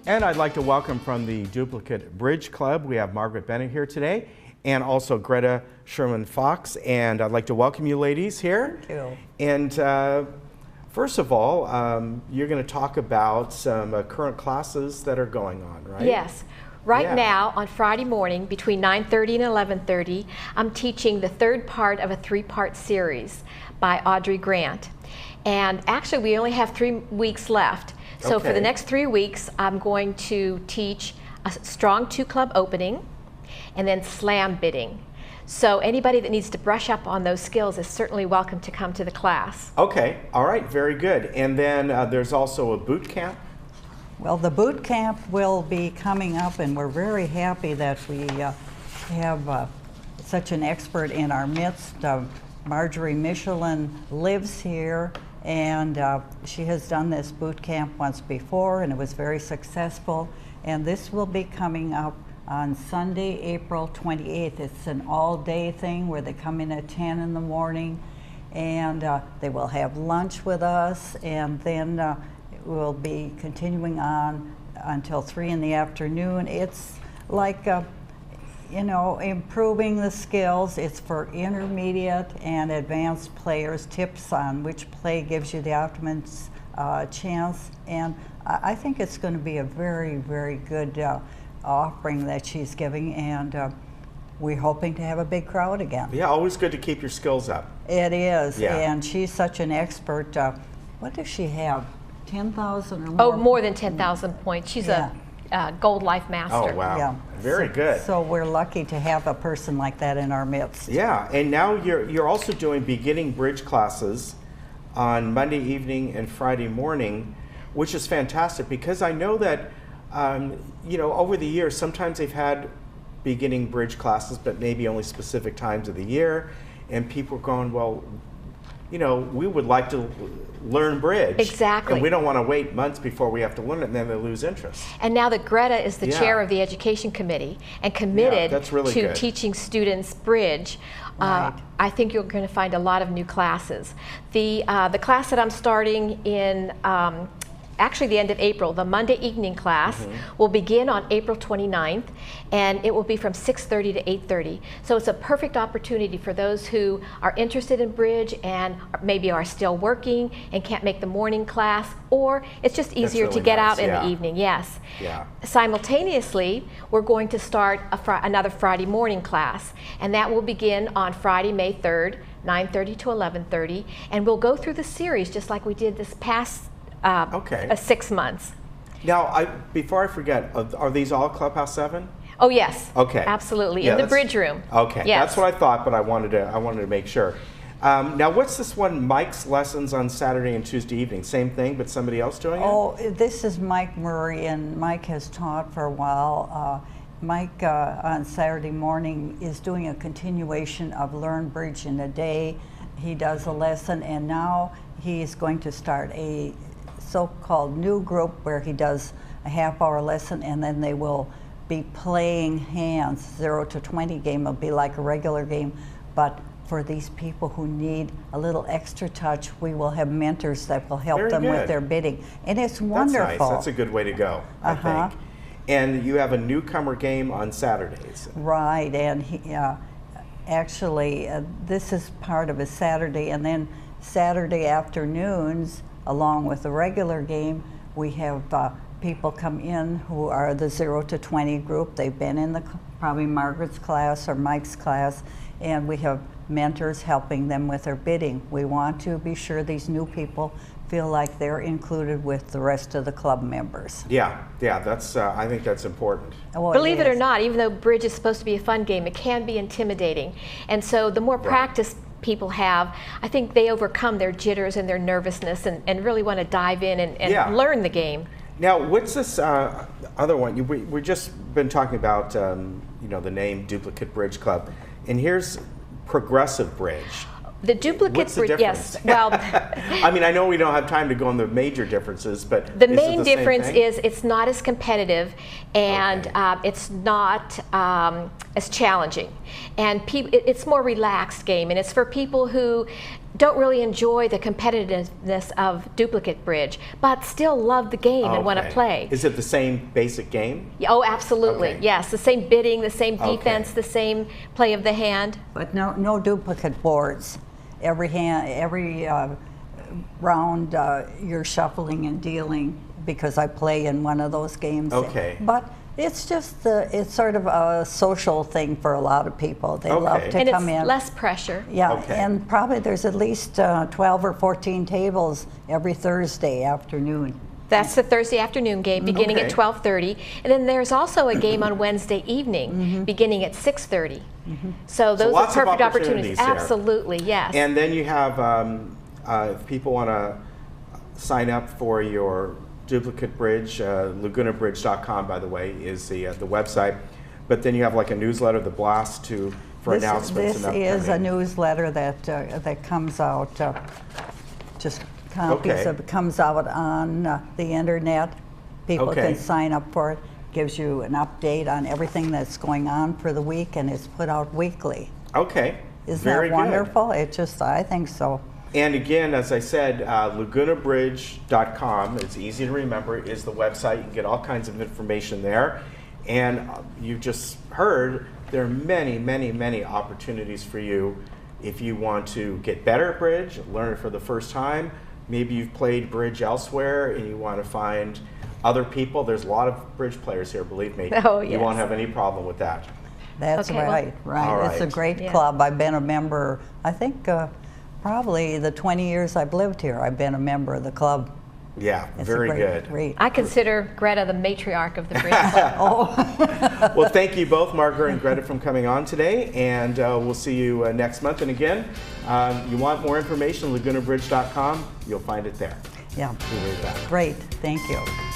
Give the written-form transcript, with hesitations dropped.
And I'd like to welcome from the Duplicate Bridge Club, we have Margaret Bennett here today, and also Greta Sherman-Fox. And I'd like to welcome you ladies here. Thank you. And first of all, you're going to talk about some current classes that are going on, right? Yes. Right now, on Friday morning, between 9:30 and 11:30, I'm teaching the third part of a three-part series by Audrey Grant. And actually, we only have 3 weeks left. So for the next 3 weeks, I'm going to teach a strong 2 club opening and then slam bidding. So anybody that needs to brush up on those skills is certainly welcome to come to the class. Okay, all right, very good. And then there's also a boot camp. Well, the boot camp will be coming up, and we're very happy that we have such an expert in our midst. Marjorie Michelin lives here, and she has done this boot camp once before, and it was very successful. And this will be coming up on Sunday, April 28th. It's an all-day thing where they come in at 10 in the morning, and they will have lunch with us, and then we'll be continuing on until 3 in the afternoon. It's like, you know, improving the skills. It's for intermediate and advanced players, tips on which play gives you the optimum chance. And I think it's going to be a very, very good offering that she's giving, and we're hoping to have a big crowd again. Yeah, always good to keep your skills up. It is, yeah. And she's such an expert. What does she have? 10,000 or more? Oh, more than 10,000 points. She's a Gold Life Master. Oh, wow. Yeah. Very good. So we're lucky to have a person like that in our midst. Yeah, and now you're also doing beginning bridge classes on Monday evening and Friday morning, which is fantastic because I know that, you know, over the years, sometimes they've had beginning bridge classes, but maybe only specific times of the year, and people are going, well, you know, we would like to learn bridge. Exactly. And we don't want to wait months before we have to learn it, and then they lose interest. And now that Greta is the chair of the education committee and committed to teaching students bridge, I think you're going to find a lot of new classes. The class that I'm starting in actually the end of April, the Monday evening class, will begin on April 29th, and it will be from 6:30 to 8:30. So it's a perfect opportunity for those who are interested in bridge and maybe are still working and can't make the morning class, or it's just easier really to get nice, out in the evening. Yes. Yeah. Simultaneously, we're going to start another Friday morning class, and that will begin on Friday, May 3rd, 9:30 to 11:30, and we'll go through the series just like we did this past 6 months. Now, before I forget, are these all Clubhouse 7? Oh yes. Okay. Absolutely. Yeah, in the bridge room. Okay. Yes. That's what I thought, but I wanted to make sure. Now, what's this one? Mike's lessons on Saturday and Tuesday evening. Same thing, but somebody else doing it? Oh, this is Mike Murray, and Mike has taught for a while. Mike on Saturday morning is doing a continuation of Learn Bridge in a Day. He does a lesson, and now he's going to start a so-called new group where he does a half-hour lesson, and then they will be playing hands. 0 to 20 game will be like a regular game, but for these people who need a little extra touch, we will have mentors that will help them with their bidding, and it's wonderful. That's nice. That's a good way to go, I think. And you have a newcomer game on Saturdays. Right, and he, actually, this is part of a Saturday, and then Saturday afternoons, along with the regular game, we have people come in who are the 0 to 20 group. They've been in probably Margaret's class or Mike's class, and we have mentors helping them with their bidding. We want to be sure these new people feel like they're included with the rest of the club members. Yeah, that's. I think that's important. Well, Believe it or not, even though bridge is supposed to be a fun game, it can be intimidating. And so the more practice people have, I think they overcome their jitters and their nervousness and really want to dive in and learn the game. Now, what's this other one? We've just been talking about you know, the name Duplicate Bridge Club, and here's Progressive Bridge. The duplicate bridge, yes. Well, I mean, I know we don't have time to go on the major differences, but the main difference is it's not as competitive, and it's not as challenging, and it's more relaxed game, and it's for people who don't really enjoy the competitiveness of duplicate bridge, but still love the game and want to play. Is it the same basic game? Oh, absolutely. Okay. Yes, the same bidding, the same defense, the same play of the hand. But no duplicate boards. Every round you're shuffling and dealing, because I play in one of those games. Okay. But it's just it's sort of a social thing for a lot of people. They love to come in. And it's less pressure. Yeah, and probably there's at least 12 or 14 tables every Thursday afternoon. That's the Thursday afternoon game beginning at 12:30. And then there's also a game on Wednesday evening beginning at 6:30. So those are perfect opportunities. There. Absolutely, yes. And then you have, if people want to sign up for your duplicate bridge, lagunabridge.com, by the way, is the website. But then you have like a newsletter, the blast, for announcements. This is a newsletter that comes out, just copies of it, comes out on the internet. People can sign up for it. Gives you an update on everything that's going on for the week, and it's put out weekly. Okay. Isn't that wonderful? It just, I think so. And again, as I said, lagunabridge.com, it's easy to remember, is the website. You can get all kinds of information there. And you just heard there are many, many, many opportunities for you if you want to get better at bridge, learn it for the first time. Maybe you've played bridge elsewhere and you want to find other people. There's a lot of bridge players here, believe me. Oh, yes. You won't have any problem with that. That's right. It's a great club. I've been a member, I think, probably the 20 years I've lived here, I've been a member of the club. Yeah, very good. Great. I consider Greta the matriarch of the Bridge Club. Well, thank you both, Margaret and Greta, for coming on today, and we'll see you next month. And again, you want more information, lagunabridge.com, you'll find it there. Yeah. We'll read that. Great. Thank you.